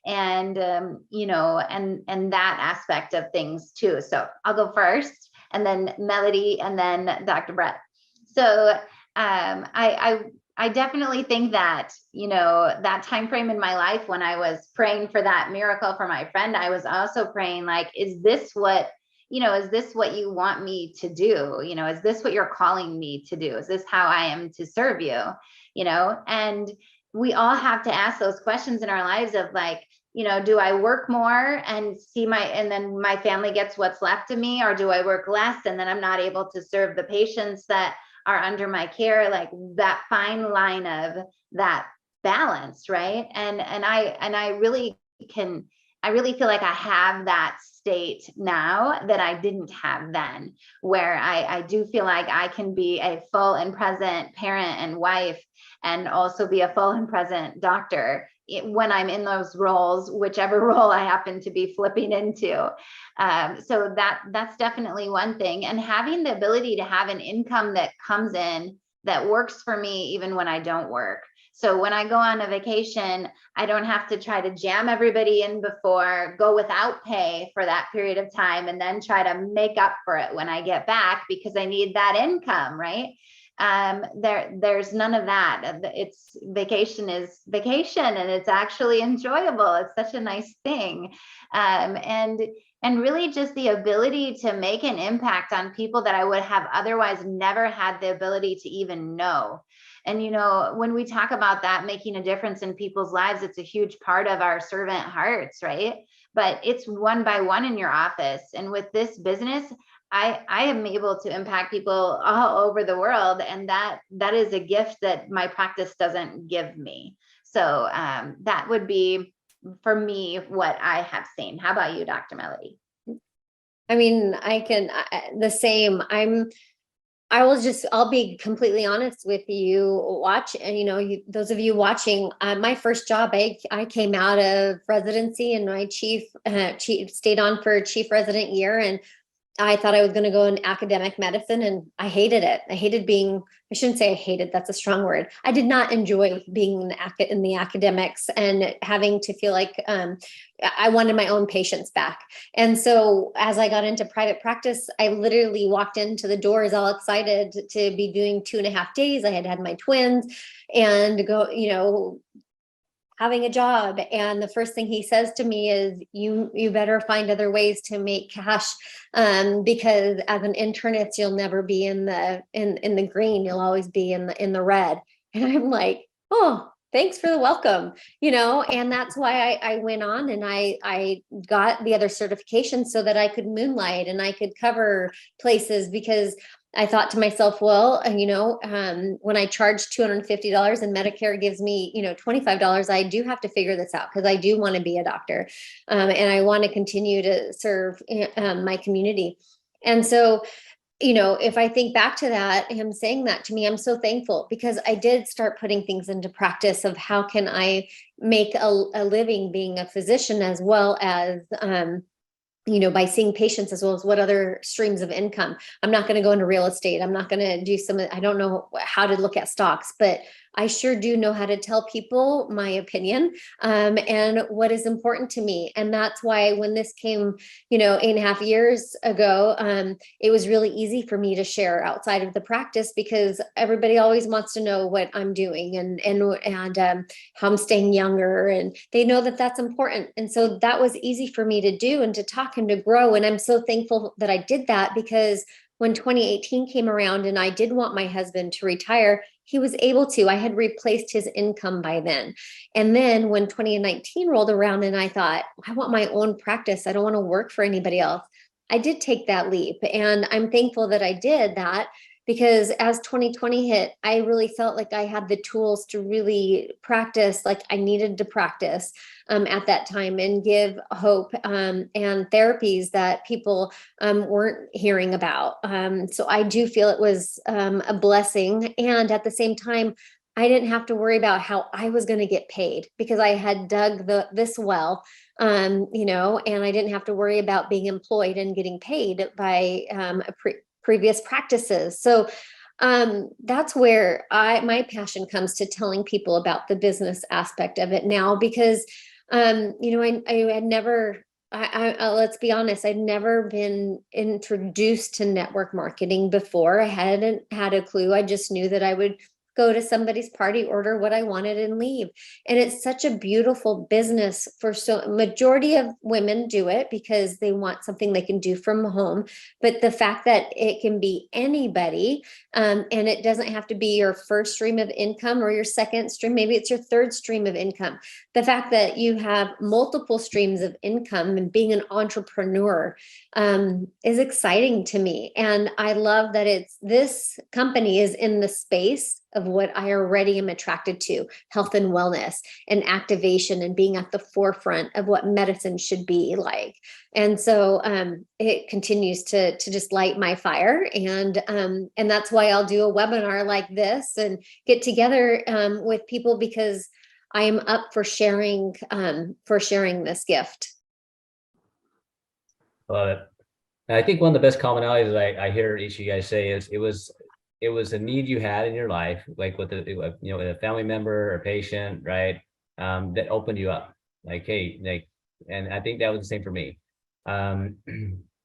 and and that aspect of things too. So I'll go first, and then Melody, and then Dr. Brett. So I definitely think that, that time frame in my life when I was praying for that miracle for my friend, I was also praying like, is this what you want me to do? Is this what you're calling me to do? Is this how I am to serve you? And we all have to ask those questions in our lives of like, do I work more and then my family gets what's left of me, or do I work less and then I'm not able to serve the patients that are under my care? Like that fine line of that balance, right? And I really feel like I have that state now that I didn't have then, where I do feel like I can be a full and present parent and wife, and also be a full and present doctor when I'm in those roles, whichever role I happen to be flipping into. So that's definitely one thing. And having the ability to have an income that comes in that works for me even when I don't work. So when I go on a vacation, I don't have to try to jam everybody in before, go without pay for that period of time, and then try to make up for it when I get back, because I need that income, right? There's none of that. It's vacation is vacation, and it's actually enjoyable. It's such a nice thing. And really just the ability to make an impact on people that I would have otherwise never had the ability to even know. And, you know, when we talk about that, making a difference in people's lives, it's a huge part of our servant hearts, right? But it's one by one in your office. And with this business, I am able to impact people all over the world. And that is a gift that my practice doesn't give me. So that would be, for me, what I have seen. How about you, Dr. Melody? I mean, the same. I'll be completely honest with you. And those of you watching, my first job, I came out of residency, and my chief stayed on for chief resident year, and I thought I was going to go in academic medicine, and I hated it. I shouldn't say I hated, that's a strong word. I did not enjoy being in the academics and having to feel like I wanted my own patients back. And so as I got into private practice, I literally walked into the doors all excited to be doing 2.5 days. I had my twins and go, having a job. And the first thing he says to me is, you better find other ways to make cash, because as an internist, you'll never be in the green. You'll always be in the red. And I'm like, oh, thanks for the welcome, and that's why I went on and I got the other certifications so that I could moonlight and I could cover places, because I thought to myself, well, when I charge $250 and Medicare gives me, $25, I do have to figure this out, because I do want to be a doctor, and I want to continue to serve my community. And so, if I think back to that, him saying that to me, I'm so thankful, because I did start putting things into practice of how can I make a living being a physician, as well as by seeing patients, as well as what other streams of income. I'm not going to go into real estate. I'm not going to do I don't know how to look at stocks, but I sure do know how to tell people my opinion, and what is important to me. And that's why when this came, 8.5 years ago, it was really easy for me to share outside of the practice, because everybody always wants to know what I'm doing and how I'm staying younger, and they know that that's important. And so that was easy for me to do and to talk and to grow. And I'm so thankful that I did that, because when 2018 came around and I did want my husband to retire, he was able to. I had replaced his income by then. And then when 2019 rolled around and I thought, I want my own practice, I don't want to work for anybody else, I did take that leap. And I'm thankful that I did that, because as 2020 hit, I really felt like I had the tools to really practice like I needed to practice at that time, and give hope and therapies that people weren't hearing about. So I do feel it was a blessing. And at the same time, I didn't have to worry about how I was going to get paid, because I had dug this well, and I didn't have to worry about being employed and getting paid by previous practices. So that's where my passion comes to telling people about the business aspect of it now, because I had never, let's be honest, I'd never been introduced to network marketing before. I hadn't had a clue. I just knew that I would go to somebody's party, order what I wanted, and leave. And it's such a beautiful business majority of women do it because they want something they can do from home. But the fact that it can be anybody, and it doesn't have to be your first stream of income or your second stream, maybe it's your third stream of income. The fact that you have multiple streams of income and being an entrepreneur is exciting to me. And I love that this company is in the space of what I already am attracted to: health and wellness and activation, and being at the forefront of what medicine should be like. And so it continues to just light my fire. And that's why I'll do a webinar like this and get together with people, because I am up for sharing this gift. Love it. And I think one of the best commonalities that I hear each of you guys say is it was a need you had in your life, like with a family member or patient, right? That opened you up, like, hey, and I think that was the same for me. And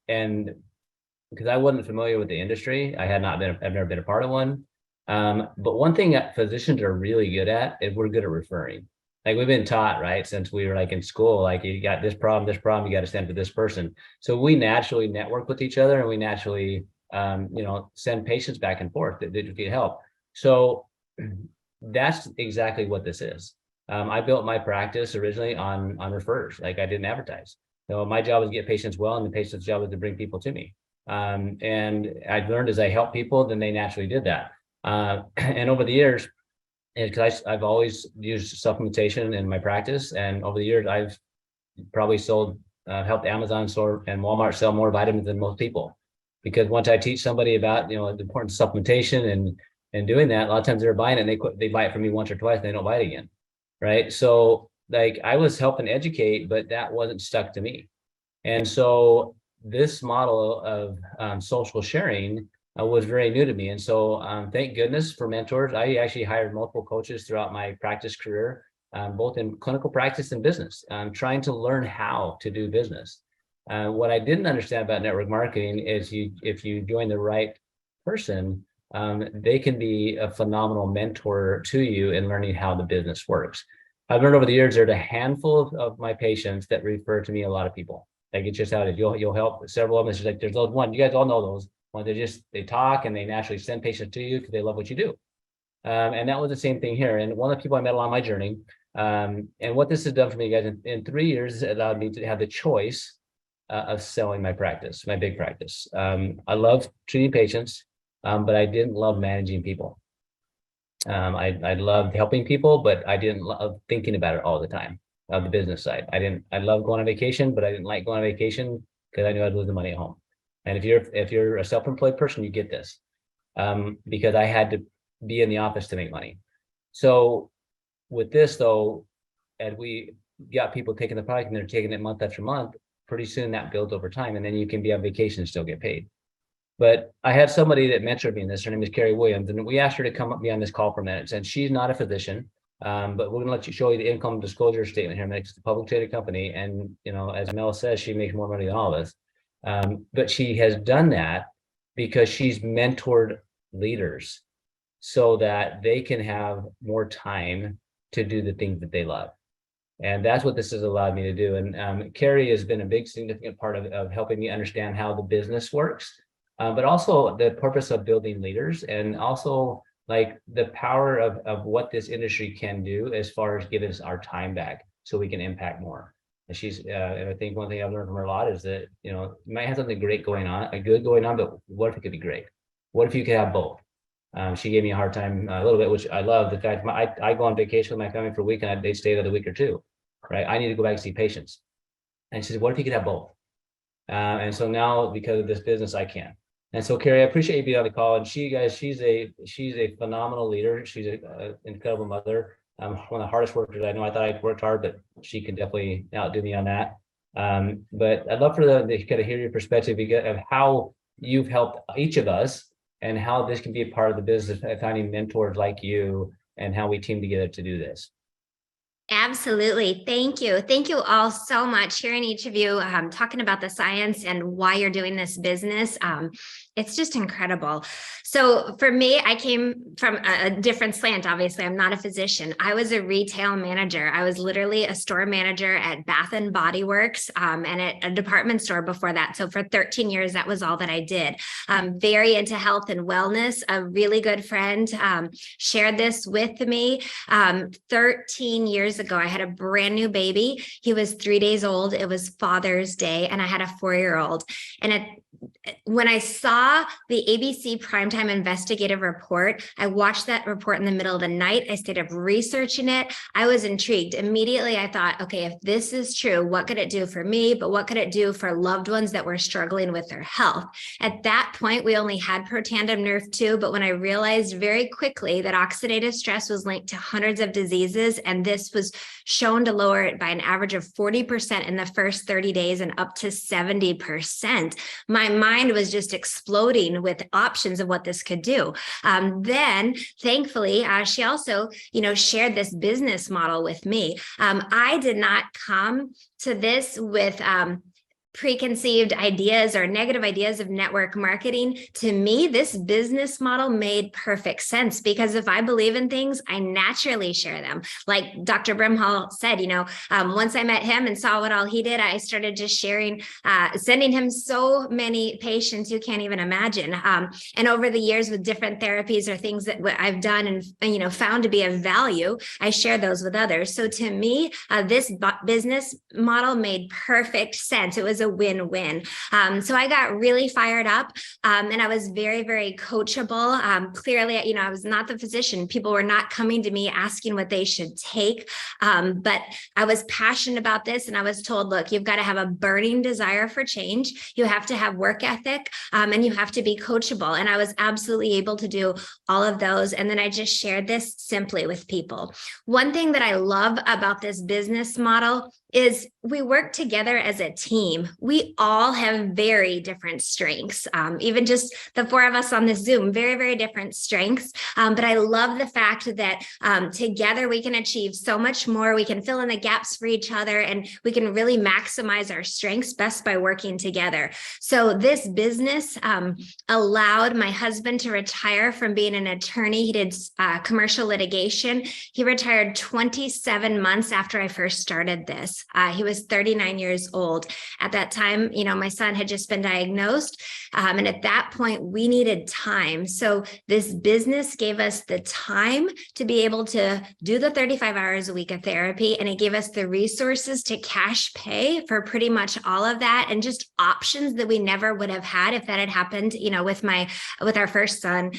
because I wasn't familiar with the industry, I've never been a part of one. But one thing that physicians are really good at is we're good at referring. Like we've been taught, right, since we were like in school, like you got this problem, you got to send to this person. So we naturally network with each other, and we naturally, send patients back and forth that get help. So that's exactly what this is. I built my practice originally on refers. Like I didn't advertise. So my job was to get patients well, and the patient's job was to bring people to me. And I learned as I helped people, then they naturally did that. And over the years, because I've always used supplementation in my practice, and over the years I've probably helped Amazon store and Walmart sell more vitamins than most people, because once I teach somebody about the importance of supplementation and doing that, a lot of times they're buying it and they buy it from me once or twice and they don't buy it again, right? So like I was helping educate, but that wasn't stuck to me, and so this model of social sharing was very new to me. And so thank goodness for mentors. I actually hired multiple coaches throughout my practice career, both in clinical practice and business, trying to learn how to do business. What I didn't understand about network marketing is if you join the right person, they can be a phenomenal mentor to you in learning how the business works. I've learned over the years, there's a handful of my patients that refer to me a lot of people. Like it's just how it is. You'll help several of them. It's just like there's those one, you guys all know those. Well, they talk and they naturally send patients to you because they love what you do. And that was the same thing here. And one of the people I met along my journey, and what this has done for me, guys, in 3 years, it allowed me to have the choice of selling my practice, my big practice. I love treating patients, but I didn't love managing people. I loved helping people, but I didn't love thinking about it all the time, of the business side. I love going on vacation, but I didn't like going on vacation because I knew I'd lose the money at home. And if you're a self-employed person, you get this, because I had to be in the office to make money. So with this though, and we got people taking the product and they're taking it month after month, pretty soon that builds over time, and then you can be on vacation and still get paid. But I had somebody that mentored me in this. Her name is Carrie Williams, and we asked her to come up be on this call for a minute. And she's not a physician, but we're gonna let you show you the income disclosure statement here. It's a public traded company, and as Mel says, she makes more money than all of us. But she has done that because she's mentored leaders so that they can have more time to do the things that they love. And that's what this has allowed me to do. And Carrie has been a big significant part of helping me understand how the business works, but also the purpose of building leaders, and also like the power of what this industry can do as far as giving us our time back so we can impact more. And I think one thing I've learned from her a lot is that, you might have something great going on, good going on, but what if it could be great? What if you could have both? She gave me a hard time a little bit, which I love. The fact I go on vacation with my family for a week, and they stay another week or two, right? I need to go back and see patients. And she said, what if you could have both? And so now, because of this business, I can. And so Carrie, I appreciate you being on the call. And she's a phenomenal leader. She's an incredible mother. One of the hardest workers I know. I thought I'd worked hard, but she can definitely outdo me on that. But I'd love for them to kind of hear your perspective of how you've helped each of us, and how this can be a part of the business, finding mentors like you, and how we team together to do this. Absolutely. Thank you. Thank you all so much. Hearing each of you talking about the science and why you're doing this business. It's just incredible. So for me, I came from a different slant. Obviously, I'm not a physician. I was a retail manager. I was literally a store manager at Bath and Body Works and at a department store before that. So for 13 years, that was all that I did. Very into health and wellness. A really good friend shared this with me 13 years ago. I had a brand new baby. He was 3 days old. It was Father's Day, and I had a 4-year-old. And when I saw the ABC Primetime Investigative Report, I watched that report in the middle of the night. I stayed up researching it. I was intrigued. Immediately, I thought, okay, if this is true, what could it do for me? But what could it do for loved ones that were struggling with their health? At that point, we only had Protandim Nerve 2, but when I realized very quickly that oxidative stress was linked to hundreds of diseases, and this was shown to lower it by an average of 40% in the first 30 days and up to 70%, my mind was just exploding with options of what this could do. Then, thankfully, she also, shared this business model with me. I did not come to this with preconceived ideas or negative ideas of network marketing, to me, this business model made perfect sense, because if I believe in things, I naturally share them. Like Dr. Brimhall said, once I met him and saw what all he did, I started just sharing, sending him so many patients you can't even imagine. And over the years, with different therapies or things that I've done and found to be of value, I share those with others. So to me, this business model made perfect sense. It was a win-win. So I got really fired up, and I was very, very coachable. Clearly, I was not the physician. People were not coming to me asking what they should take. But I was passionate about this, and I was told, look, you've got to have a burning desire for change. You have to have work ethic, and you have to be coachable. And I was absolutely able to do all of those. And then I just shared this simply with people. One thing that I love about this business model is we work together as a team. We all have very different strengths. Even just the four of us on this Zoom, very, very different strengths. But I love the fact that together we can achieve so much more. We can fill in the gaps for each other, and we can really maximize our strengths best by working together. So this business allowed my husband to retire from being an attorney. He did commercial litigation. He retired 27 months after I first started this. He was 39 years old. At that time, my son had just been diagnosed. And at that point, we needed time. So this business gave us the time to be able to do the 35 hours a week of therapy. And it gave us the resources to cash pay for pretty much all of that, and just options that we never would have had if that had happened, with our first son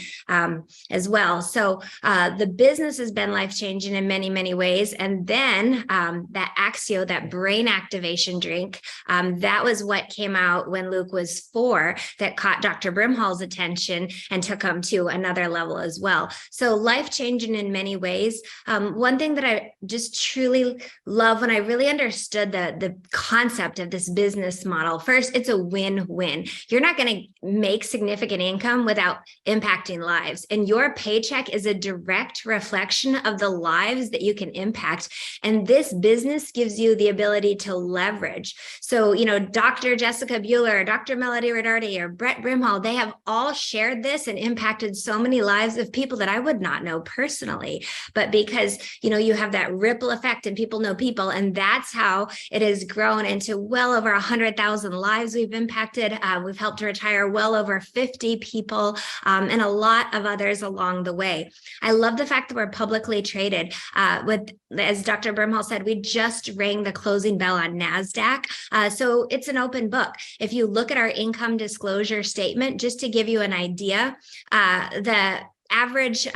as well. So the business has been life-changing in many, many ways. And then that Axio, that brain activation drink, that was what came out when Luke was 4, that caught Dr. Brimhall's attention and took him to another level as well. So life-changing in many ways. One thing that I just truly love, when I really understood the concept of this business model, first, it's a win-win. You're not going to make significant income without impacting lives. And your paycheck is a direct reflection of the lives that you can impact. And this business gives you the ability to leverage. So, Dr. Jessica Bueller, Dr. Melody Rodarty, or Brett Brimhall, they have all shared this and impacted so many lives of people that I would not know personally. But because, you have that ripple effect and people know people, and that's how it has grown into well over 100,000 lives we've impacted. We've helped to retire well over 50 people, and a lot of others along the way. I love the fact that we're publicly traded. As Dr. Brimhall said, we just rang the closing bell on NASDAQ. So it's an open book. If you look at our income disclosure statement, just to give you an idea, the average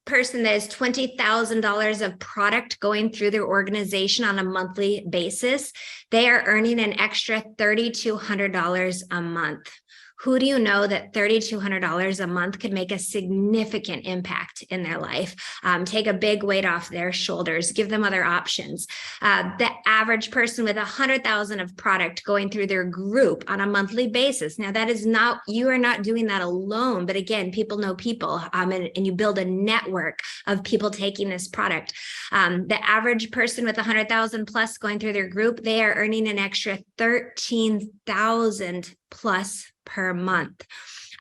person that has $20,000 of product going through their organization on a monthly basis, they are earning an extra $3,200 a month. Who do you know that $3,200 a month could make a significant impact in their life? Take a big weight off their shoulders, give them other options. The average person with $100,000 of product going through their group on a monthly basis. Now, that is not, you are not doing that alone, but again, people know people, and you build a network of people taking this product. The average person with $100,000 plus going through their group, they are earning an extra $13,000 plus per month.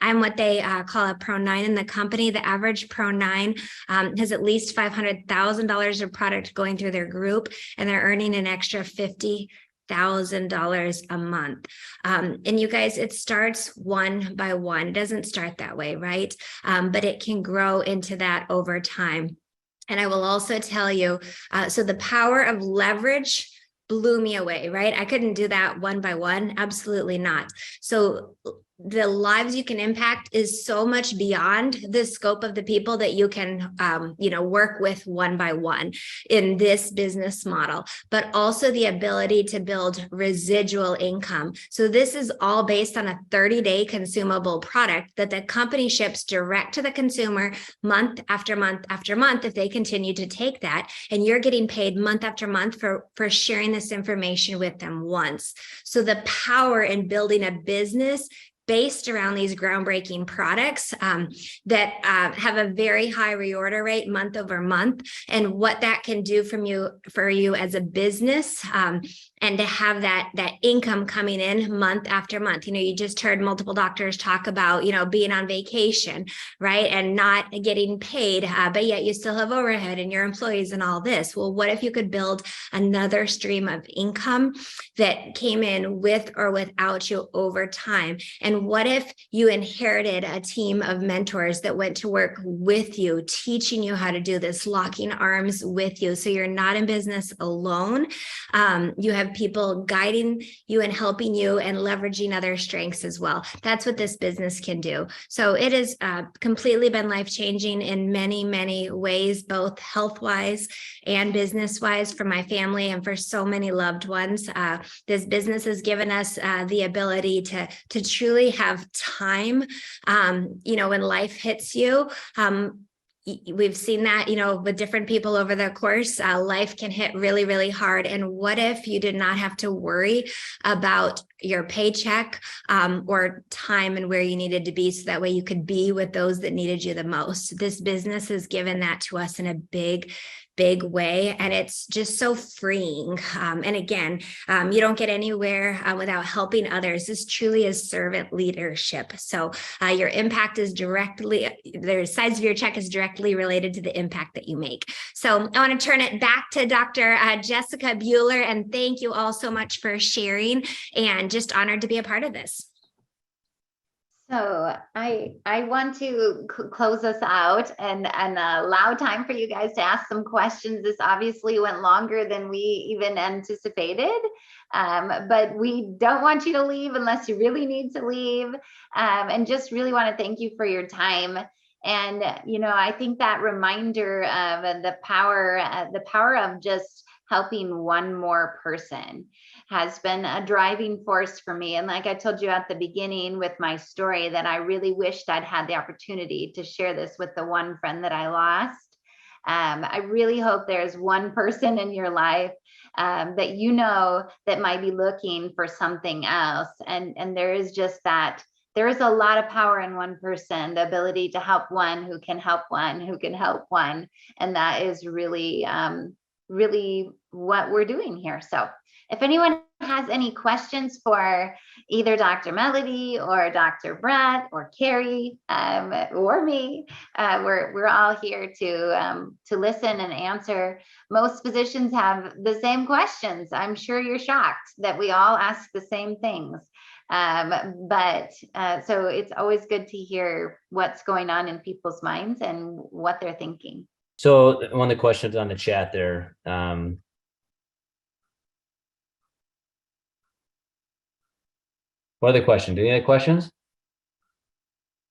I'm what they call a Pro 9 in the company. The average Pro 9 has at least $500,000 of product going through their group, and they're earning an extra $50,000 a month. And you guys, it starts one by one. It doesn't start that way, right? But it can grow into that over time. And I will also tell you, so the power of leverage blew me away, right? I couldn't do that one by one. Absolutely not. So the lives you can impact is so much beyond the scope of the people that you can, work with one by one in this business model, but also the ability to build residual income. So this is all based on a 30-day consumable product that the company ships direct to the consumer month after month after month if they continue to take that. And you're getting paid month after month for sharing this information with them once. So the power in building a business based around these groundbreaking products that have a very high reorder rate month over month, and what that can do for you as a business, and to have that income coming in month after month. You just heard multiple doctors talk about, being on vacation, right? And not getting paid, but yet you still have overhead and your employees and all this. Well, what if you could build another stream of income that came in with or without you over time? And what if you inherited a team of mentors that went to work with you, teaching you how to do this, locking arms with you, so you're not in business alone. You have people guiding you and helping you and leveraging other strengths as well. That's what this business can do. So it has completely been life-changing in many, many ways, both health-wise and business-wise, for my family and for so many loved ones. This business has given us the ability to truly have time, when life hits you. We've seen that, with different people over the course, life can hit really, really hard. And what if you did not have to worry about your paycheck or time and where you needed to be, so that way you could be with those that needed you the most? This business has given that to us in a big way, and it's just so freeing. And again, you don't get anywhere without helping others. This truly is servant leadership. So your impact is directly, the size of your check is directly related to the impact that you make. So I want to turn it back to Dr. Jessica Bueller, and thank you all so much for sharing, and just honored to be a part of this. So I want to close us out and allow time for you guys to ask some questions. This obviously went longer than we even anticipated, but we don't want you to leave unless you really need to leave, and just really want to thank you for your time. And I think that reminder of the power of just helping one more person has been a driving force for me. And like I told you at the beginning with my story, that I really wished I'd had the opportunity to share this with the one friend that I lost. I really hope there's one person in your life that that might be looking for something else. And there is just that. There is a lot of power in one person, the ability to help one who can help one who can help one. And that is really, really what we're doing here. So if anyone has any questions for either Dr. Melody or Dr. Brett or Carrie or me, we're all here to listen and answer. Most physicians have the same questions. I'm sure you're shocked that we all ask the same things. So it's always good to hear what's going on in people's minds and what they're thinking. So one of the questions on the chat there, what are the questions? Do you have any questions?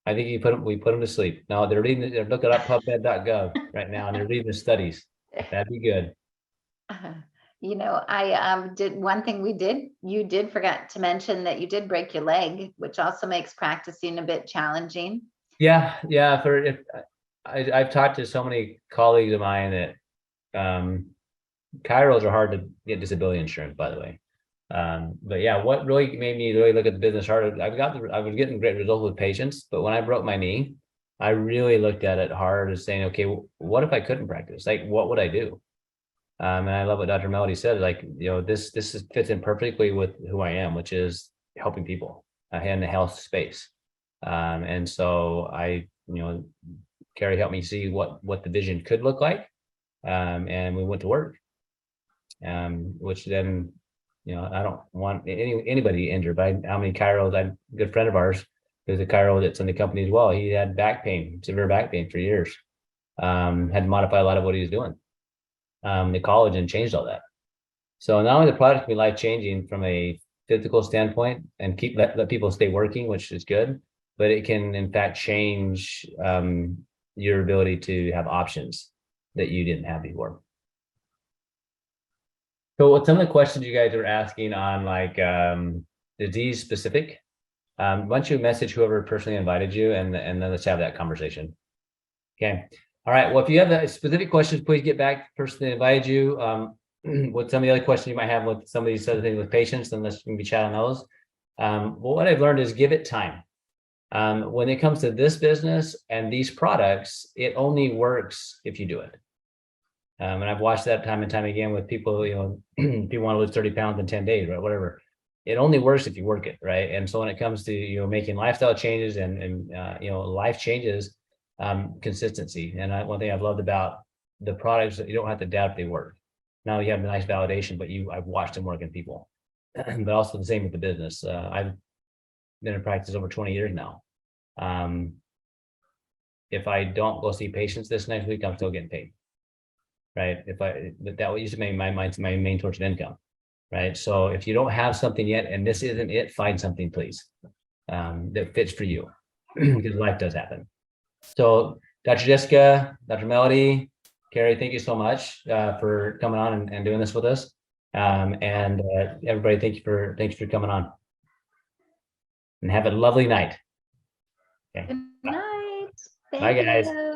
I think we put them to sleep. No, they're looking up PubMed.gov right now, and they're reading the studies. That'd be good. I did one thing you did forget to mention that you did break your leg, which also makes practicing a bit challenging. Yeah. I've talked to so many colleagues of mine that chiros are hard to get disability insurance, by the way. But yeah, what really made me really look at the business harder, I was getting great results with patients, but when I broke my knee, I really looked at it hard as saying, okay, what if I couldn't practice? Like, what would I do? And I love what Dr. Melody said, like, this fits in perfectly with who I am, which is helping people in the health space. And so Carrie helped me see what the vision could look like. And we went to work, which then, I don't want anybody injured, but how many chiros, a good friend of ours, who's a chiro that's in the company as well. He had severe back pain for years, had to modify a lot of what he was doing. The collagen changed all that. So not only the product can be life-changing from a physical standpoint and let people stay working, which is good, but it can in fact change your ability to have options that you didn't have before. So what some of the questions you guys are asking on, like disease specific, why don't you message whoever personally invited you, and then let's have that conversation. Okay. All right. Well, if you have specific questions, please get back to the person that invited you. What some of the other questions you might have with some of these other things with patients, then let's maybe chat on those. Well, what I've learned is give it time. When it comes to this business and these products, it only works if you do it. And I've watched that time and time again with people, people want to lose 30 pounds in 10 days, right? Whatever. It only works if you work it, right? And so when it comes to, making lifestyle changes and life changes, consistency. And one thing I've loved about the products that you don't have to doubt if they work. Now you have a nice validation, but I've watched them work in people. But also the same with the business. I've been in practice over 20 years now. If I don't go see patients this next week, I'm still getting paid. Right. That used to be my main source of income. Right. So if you don't have something yet, and this isn't it, find something, please, that fits for you, because life does happen. So Dr. Jessica, Dr. Melody, Carrie, thank you so much for coming on and doing this with us. And everybody, thanks for coming on. And have a lovely night. Okay. Good night. Bye, guys. You.